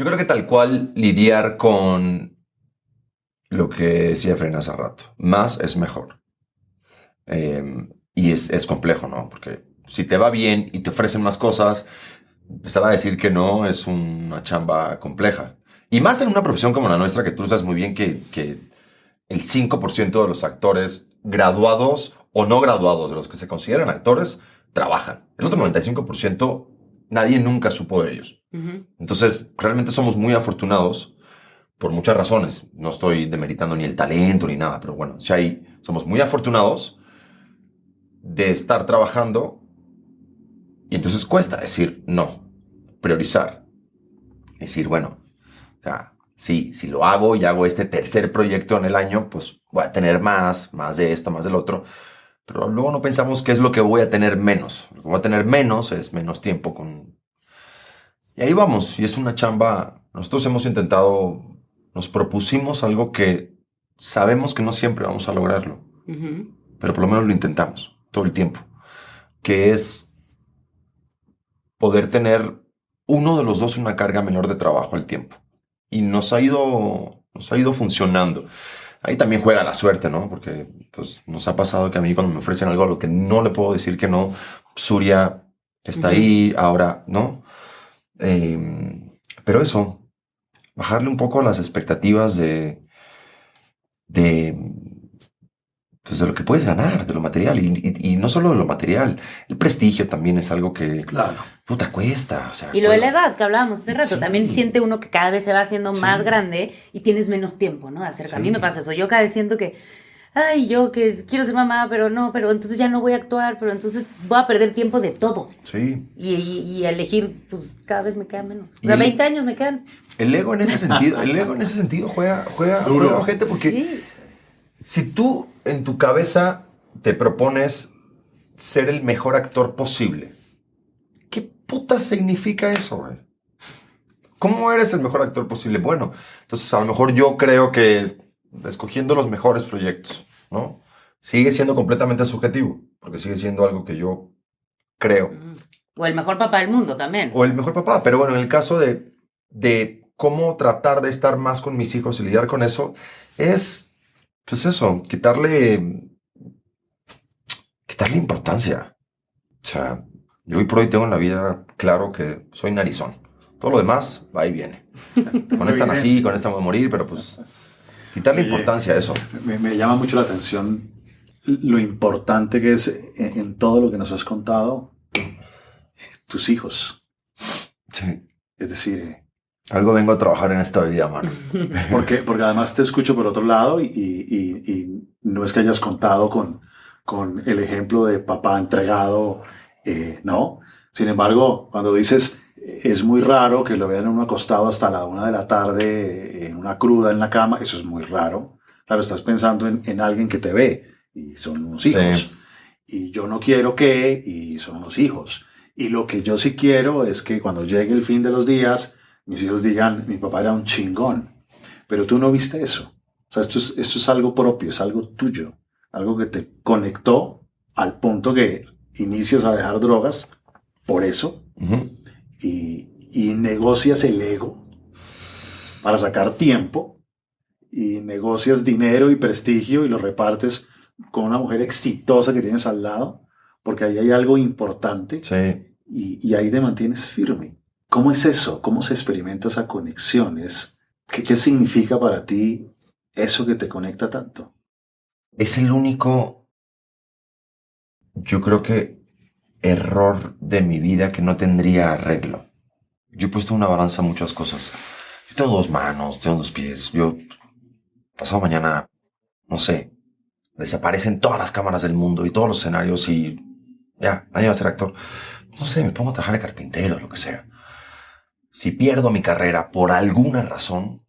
creo que tal cual lidiar con lo que decía Efraín hace rato. Más es mejor. Y es complejo, ¿no? Porque si te va bien y te ofrecen más cosas, empezar a decir que no es una chamba compleja. Y más en una profesión como la nuestra, que tú sabes muy bien que el 5% de los actores graduados o no graduados, de los que se consideran actores, trabajan. El otro 95%, nadie nunca supo de ellos. Uh-huh. Entonces, realmente somos muy afortunados por muchas razones. No estoy demeritando ni el talento ni nada, pero bueno, somos muy afortunados de estar trabajando y entonces cuesta decir no, priorizar. Decir, bueno, o sea, sí, si lo hago y hago este tercer proyecto en el año, pues voy a tener más de esto, más del otro. Pero luego no pensamos qué es lo que voy a tener menos. Lo que voy a tener menos es menos tiempo con... Y ahí vamos, y es una chamba. Nosotros hemos intentado, nos propusimos algo que sabemos que no siempre vamos a lograrlo. Uh-huh. Pero por lo menos lo intentamos todo el tiempo. Que es poder tener uno de los dos una carga menor de trabajo al tiempo. Y nos ha ido funcionando. Ahí también juega la suerte, ¿no? Porque pues, nos ha pasado que a mí cuando me ofrecen algo a lo que no le puedo decir que no, Surya está ahí, ahora, ¿no? Pero eso, bajarle un poco a las expectativas de lo que puedes ganar, de lo material. Y no solo de lo material, el prestigio también es algo que, claro, puta, cuesta. O sea, y lo de la edad que hablábamos hace rato, sí. También siente uno que cada vez se va haciendo más grande y tienes menos tiempo, ¿no? De hacer. Sí. A mí me pasa eso. Yo cada vez siento que, yo que quiero ser mamá, pero entonces ya no voy a actuar, pero entonces voy a perder tiempo de todo. Sí. Y elegir, pues cada vez me quedan menos. O sea, 20 años me quedan. El ego en ese sentido juega duro, gente, porque sí. Si tú en tu cabeza te propones ser el mejor actor posible, ¿qué puta significa eso, güey? ¿Cómo eres el mejor actor posible? Bueno, entonces a lo mejor yo creo que escogiendo los mejores proyectos, ¿no? Sigue siendo completamente subjetivo, porque sigue siendo algo que yo creo. O el mejor papá del mundo también. O el mejor papá, pero bueno, en el caso de cómo tratar de estar más con mis hijos y lidiar con eso, es Pues eso, quitarle importancia. O sea, yo hoy por hoy tengo en la vida claro que soy narizón. Todo lo demás va y viene. Con esta nací, con esta voy a morir, pero pues quitarle importancia a eso. Me llama mucho la atención lo importante que es en todo lo que nos has contado, tus hijos. Sí. Es decir, algo vengo a trabajar en esta vida, mano. Porque además te escucho por otro lado y no es que hayas contado con el ejemplo de papá entregado, no. Sin embargo, cuando dices, es muy raro que lo vean uno acostado hasta la 1 de la tarde en una cruda en la cama, eso es muy raro. Claro, estás pensando en alguien que te ve y son unos hijos. Sí. Y yo no quiero que, y son unos hijos. Y lo que yo sí quiero es que cuando llegue el fin de los días, mis hijos digan, mi papá era un chingón. Pero tú no viste eso. O sea, esto es algo propio, es algo tuyo. Algo que te conectó al punto que inicias a dejar drogas por eso. Uh-huh. Y negocias el ego para sacar tiempo. Y negocias dinero y prestigio y lo repartes con una mujer exitosa que tienes al lado. Porque ahí hay algo importante. Sí. Y ahí te mantienes firme. ¿Cómo es eso? ¿Cómo se experimenta esa conexión? ¿Qué significa para ti eso que te conecta tanto? Es el único, yo creo que, error de mi vida que no tendría arreglo. Yo he puesto en una balanza muchas cosas. Yo tengo 2 manos, tengo 2 pies. Yo, pasado mañana, no sé, desaparecen todas las cámaras del mundo y todos los escenarios y ya, nadie va a ser actor. No sé, me pongo a trabajar de carpintero, lo que sea. Si pierdo mi carrera por alguna razón,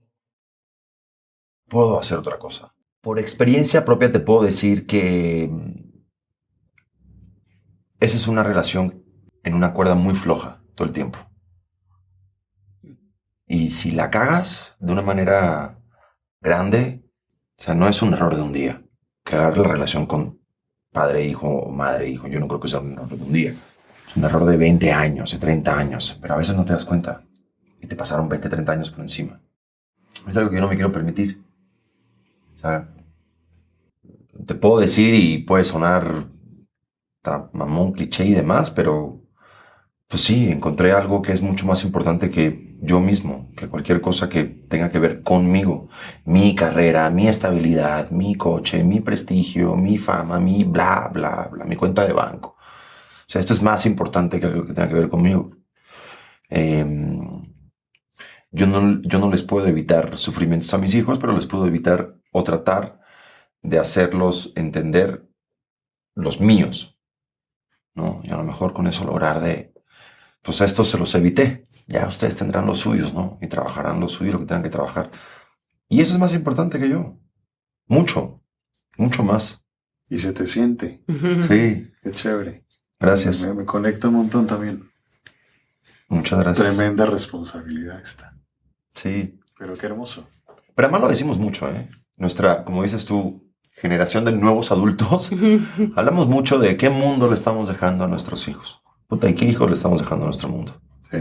puedo hacer otra cosa. Por experiencia propia te puedo decir que esa es una relación en una cuerda muy floja todo el tiempo. Y si la cagas de una manera grande, o sea, no es un error de un día. Cagar la relación con padre-hijo o madre-hijo, yo no creo que sea un error de un día. Es un error de 20 años, de 30 años, pero a veces no te das cuenta. Y te pasaron 20, 30 años por encima. Es algo que yo no me quiero permitir. O sea, te puedo decir y puede sonar mamón, cliché y demás, pero pues sí, encontré algo que es mucho más importante que yo mismo, que cualquier cosa que tenga que ver conmigo. Mi carrera, mi estabilidad, mi coche, mi prestigio, mi fama, mi bla, bla, bla, mi cuenta de banco. O sea, esto es más importante que algo que tenga que ver conmigo. Yo no les puedo evitar sufrimientos a mis hijos, pero les puedo evitar o tratar de hacerlos entender los míos, ¿no? Y a lo mejor con eso lograr pues a estos se los evité. Ya ustedes tendrán los suyos, ¿no? Y trabajarán lo suyo, lo que tengan que trabajar. Y eso es más importante que yo. Mucho, mucho más. Y se te siente. Sí. Qué chévere. Gracias. Me conecta un montón también. Muchas gracias. Tremenda responsabilidad esta. Sí. Pero qué hermoso. Pero además lo decimos mucho, ¿eh? Nuestra, como dices tú, generación de nuevos adultos. Hablamos mucho de qué mundo le estamos dejando a nuestros hijos. Puta, ¿y qué hijos le estamos dejando a nuestro mundo? Sí.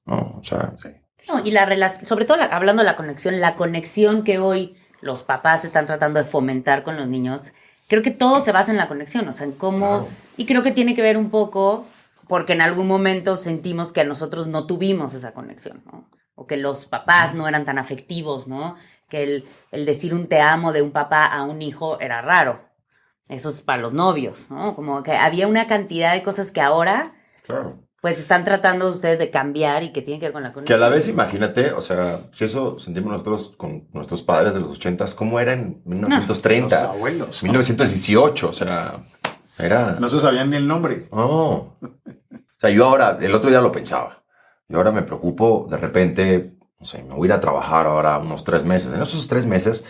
No, o sea... Sí. No, y la relación, sobre todo hablando de la conexión que hoy los papás están tratando de fomentar con los niños, creo que todo se basa en la conexión, o sea, en cómo... Claro. Y creo que tiene que ver un poco porque en algún momento sentimos que nosotros no tuvimos esa conexión, ¿no? O que los papás no eran tan afectivos, ¿no? Que el decir un te amo de un papá a un hijo era raro. Eso es para los novios, ¿no? Como que había una cantidad de cosas que ahora... Claro. Pues están tratando ustedes de cambiar y que tienen que ver con la conexión. Que a la vez, imagínate, o sea, si eso sentimos nosotros con nuestros padres de los 80s, ¿cómo era en 1930? Los abuelos. 1918, o sea, era... No se sabían ni el nombre. No. O sea, yo ahora, el otro día lo pensaba. Yo ahora me preocupo, de repente, no sé, me voy a ir a trabajar ahora unos 3 meses. En esos 3 meses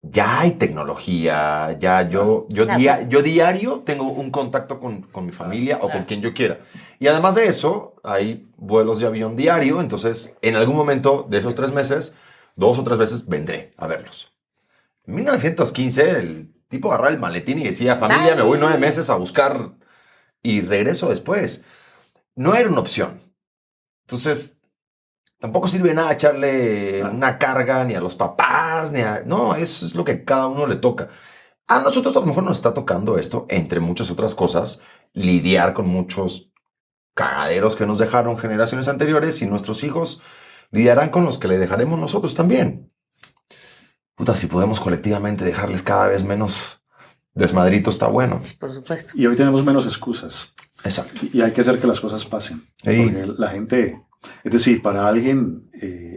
ya hay tecnología, ya yo diario tengo un contacto con mi familia o con quien yo quiera. Y además de eso, hay vuelos de avión diario, entonces en algún momento de esos 3 meses, 2 o 3 veces vendré a verlos. En 1915, el tipo agarraba el maletín y decía, familia, me voy 9 meses a buscar y regreso después. No era una opción. Entonces, tampoco sirve de nada echarle una carga ni a los papás, No, eso es lo que cada uno le toca. A nosotros a lo mejor nos está tocando esto, entre muchas otras cosas, lidiar con muchos cagaderos que nos dejaron generaciones anteriores y nuestros hijos lidiarán con los que le dejaremos nosotros también. Puta, si podemos colectivamente dejarles cada vez menos desmadritos, está bueno. Por supuesto. Y hoy tenemos menos excusas. Exacto. Y hay que hacer que las cosas pasen. Sí. Porque la gente, es decir, para alguien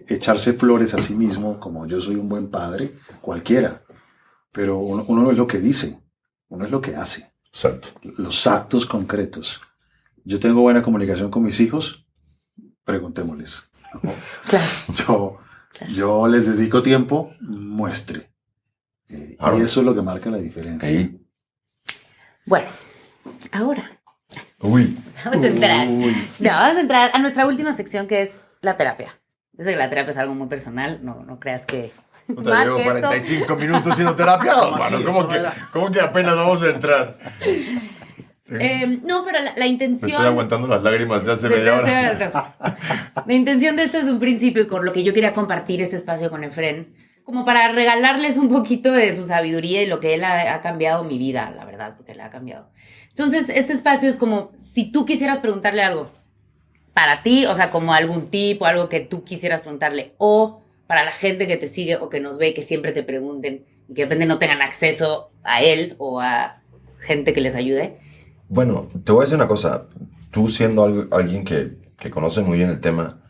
echarse flores a sí mismo, como yo soy un buen padre, cualquiera. Pero uno no es lo que dice, uno es lo que hace. Exacto. Los actos concretos. Yo tengo buena comunicación con mis hijos, preguntémosles. Claro. Yo les dedico tiempo, muestre. Claro. Y eso es lo que marca la diferencia. Sí. Bueno, ahora Uy. vamos a entrar a nuestra última sección, que es la terapia. Yo sé que la terapia es algo muy personal, no creas que... Puta, más llevo que 45 minutos siendo terapia. así? ¿Cómo que apenas vamos a entrar? No, pero la intención... Me estoy aguantando las lágrimas de hace media hora. La intención de esto es un principio y con lo que yo quería compartir este espacio con Efren, como para regalarles un poquito de su sabiduría y lo que él ha cambiado mi vida, la verdad, porque le ha cambiado. Entonces, este espacio es como si tú quisieras preguntarle algo para ti, o sea, como algún tip o algo que tú quisieras preguntarle, o para la gente que te sigue o que nos ve, que siempre te pregunten y que de repente no tengan acceso a él o a gente que les ayude. Bueno, te voy a decir una cosa. Tú siendo alguien que conoce muy bien el tema,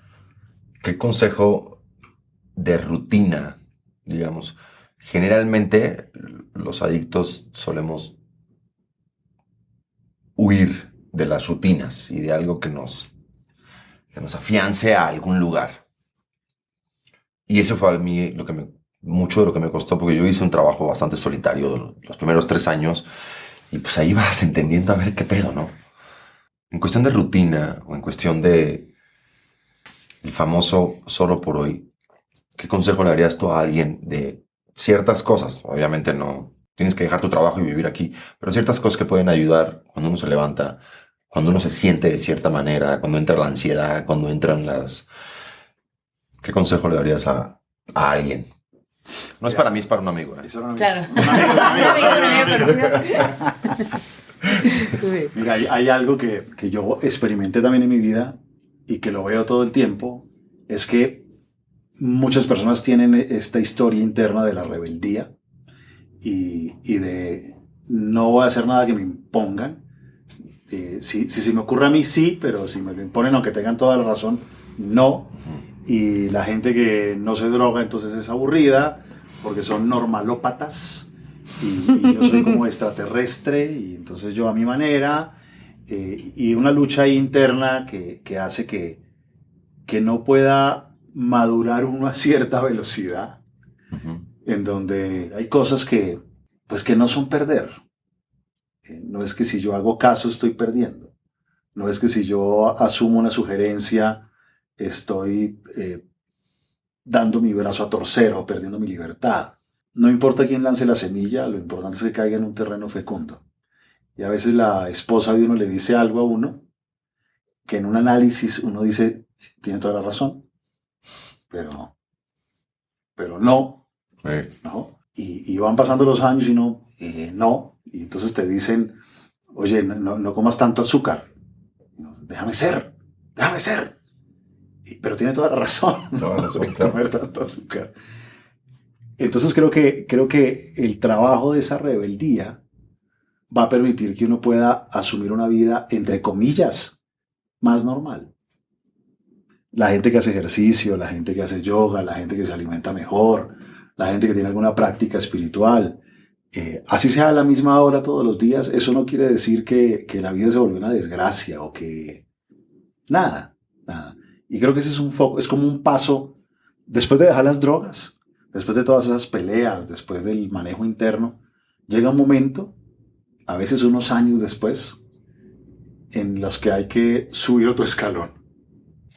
¿qué consejo de rutina, digamos? Generalmente los adictos solemos huir de las rutinas y de algo que nos afiance a algún lugar. Y eso fue a mí mucho de lo que me costó, porque yo hice un trabajo bastante solitario los primeros 3 años. Y pues ahí vas entendiendo a ver qué pedo, ¿no? En cuestión de rutina o en cuestión de el famoso solo por hoy, ¿qué consejo le darías tú a alguien de ciertas cosas? Obviamente no tienes que dejar tu trabajo y vivir aquí, pero ciertas cosas que pueden ayudar cuando uno se levanta, cuando uno se siente de cierta manera, cuando entra la ansiedad, cuando entran las... ¿Qué consejo le darías a alguien? No es para mí, es para un amigo. Claro. Mira, hay algo que yo experimenté también en mi vida y que lo veo todo el tiempo, es que muchas personas tienen esta historia interna de la rebeldía y de no voy a hacer nada que me impongan. Si se me ocurre a mí, sí, pero si me lo imponen, aunque tengan toda la razón, no. Y la gente que no se droga entonces es aburrida porque son normalópatas y yo soy como extraterrestre y entonces yo a mi manera y una lucha interna que hace que no pueda madurar uno a cierta velocidad, en donde hay cosas que no son perder. No es que si yo hago caso estoy perdiendo, no es que si yo asumo una sugerencia estoy dando mi brazo a torcer o perdiendo mi libertad. No importa quién lance la semilla, lo importante es que caiga en un terreno fecundo. Y a veces la esposa de uno le dice algo a uno, que en un análisis uno dice, tiene toda la razón, pero no. ¿No? Y van pasando los años y no, no. Y entonces te dicen, oye, no comas tanto azúcar. Déjame ser. Pero tiene toda la razón. Claro. Comer tanto azúcar. Entonces creo que el trabajo de esa rebeldía va a permitir que uno pueda asumir una vida, entre comillas, más normal. La gente que hace ejercicio, la gente que hace yoga, la gente que se alimenta mejor, la gente que tiene alguna práctica espiritual, así sea a la misma hora todos los días, eso no quiere decir que la vida se volvió una desgracia o que... Nada. Y creo que ese es un foco, es como un paso después de dejar las drogas, después de todas esas peleas, después del manejo interno, llega un momento, a veces unos años después, en los que hay que subir otro escalón.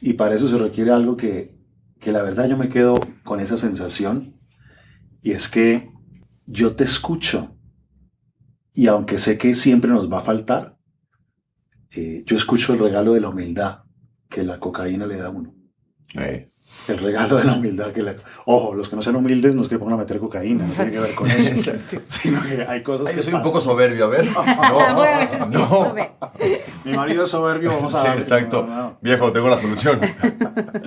Y para eso se requiere algo que la verdad yo me quedo con esa sensación, y es que yo te escucho, y aunque sé que siempre nos va a faltar, yo escucho el regalo de la humildad que la cocaína le da a uno. El regalo de la humildad Ojo, los que no sean humildes no es que pongan a meter cocaína, no tiene que ver con eso. Sino que hay cosas Ay, que yo soy pasan. un poco soberbio, a ver. Bueno, Mi marido es soberbio, vamos a Sí, ver. exacto. No. Viejo, tengo la solución.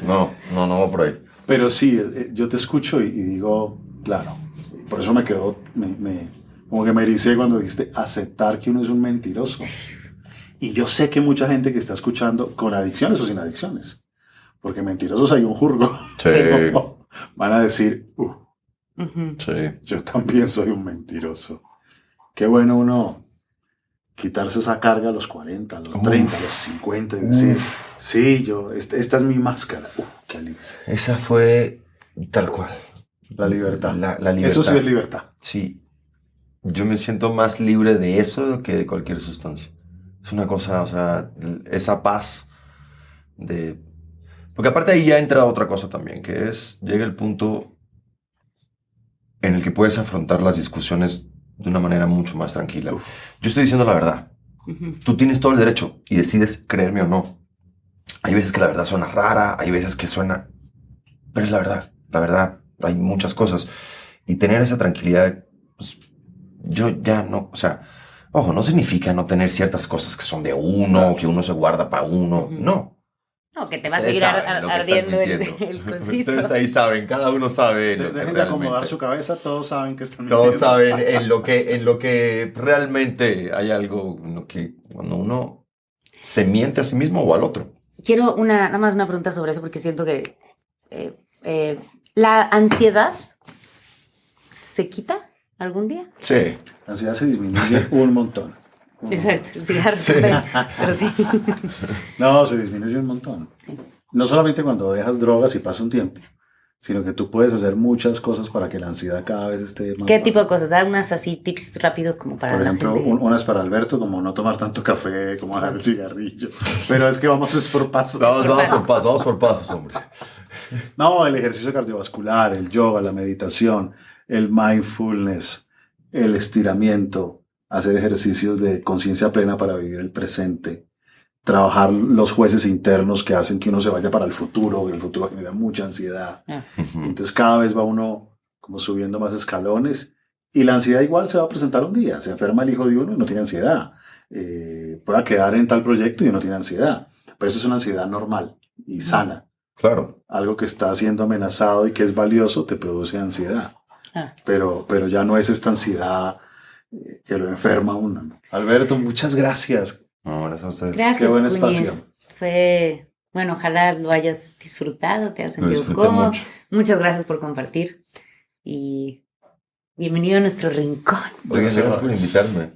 No va por ahí. Pero sí, yo te escucho y digo, claro, por eso me quedó, como que me ericé cuando dijiste aceptar que uno es un mentiroso. Y yo sé que mucha gente que está escuchando, con adicciones o sin adicciones, porque mentirosos hay un jurgo, Sí. van a decir, Sí. yo también soy un mentiroso. Qué bueno uno quitarse esa carga a los 40, a los 30, a los 50 y decir, sí, esta es mi máscara. Qué alivio. Esa fue tal cual. La libertad. La libertad. Eso sí es libertad. Sí. Yo me siento más libre de eso que de cualquier sustancia. Es una cosa, o sea, esa paz de... Porque aparte ahí ya entra otra cosa también, que es, llega el punto en el que puedes afrontar las discusiones de una manera mucho más tranquila. Yo estoy diciendo la verdad. Tú tienes todo el derecho y decides creerme o no. Hay veces que la verdad suena rara, hay veces que suena... Pero es la verdad. La verdad, hay muchas cosas. Y tener esa tranquilidad, pues, yo ya no... O sea, ojo, no significa no tener ciertas cosas que son de uno, que uno se guarda para uno. No. No, que te va a Ustedes seguir saben lo que ardiendo están el mintiendo. cosito. Ustedes ahí saben, cada uno sabe. lo que Dejen de acomodar realmente- su cabeza, todos saben que están mintiendo. Todos saben en lo que realmente hay algo en lo que cuando uno se miente a sí mismo o al otro. Quiero nada más una pregunta sobre eso porque siento que la ansiedad se quita algún día. Sí. La ansiedad se disminuye un montón. Exacto, el cigarro, Sí. pero sí. No, se disminuye un montón. Sí. No solamente cuando dejas drogas y pasa un tiempo, sino que tú puedes hacer muchas cosas para que la ansiedad cada vez esté más ¿Qué baja. tipo de cosas? Da unas así tips rápidos como para Por la ejemplo, gente. unas para Alberto, como no tomar tanto café, como dejar el cigarrillo. Pero es que vamos es por pasos. Vamos por pasos, hombre. No, el ejercicio cardiovascular, el yoga, la meditación, el mindfulness, el estiramiento, hacer ejercicios de conciencia plena para vivir el presente, trabajar los jueces internos que hacen que uno se vaya para el futuro, y el futuro genera mucha ansiedad. Entonces cada vez va uno como subiendo más escalones y la ansiedad igual se va a presentar un día. Se enferma el hijo de uno y no tiene ansiedad. Pueda quedar en tal proyecto y no tiene ansiedad. Pero eso es una ansiedad normal y sana. Claro. Algo que está siendo amenazado y que es valioso te produce ansiedad. Pero ya no es esta ansiedad que lo enferma a uno, ¿no? Alberto, muchas gracias. No, gracias a ustedes. Gracias, Qué buen Cuñiz. espacio. Fue, bueno, ojalá lo hayas disfrutado, te hayas Lo sentido disfruté cómodo. mucho. Muchas gracias por compartir y bienvenido a nuestro rincón. Oigan, gracias por Errores. invitarme.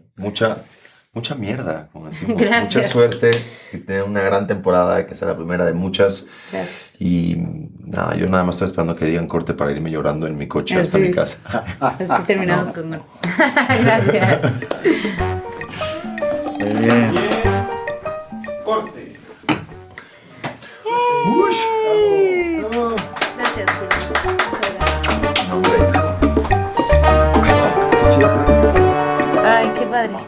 Mucha mierda, como decimos. Gracias. Mucha suerte. Que tengan una gran temporada, que sea la primera de muchas. Gracias. Y nada, yo nada más estoy esperando que digan corte para irme llorando en mi coche hasta Sí. mi casa. Así terminamos con... Gracias. Muy bien.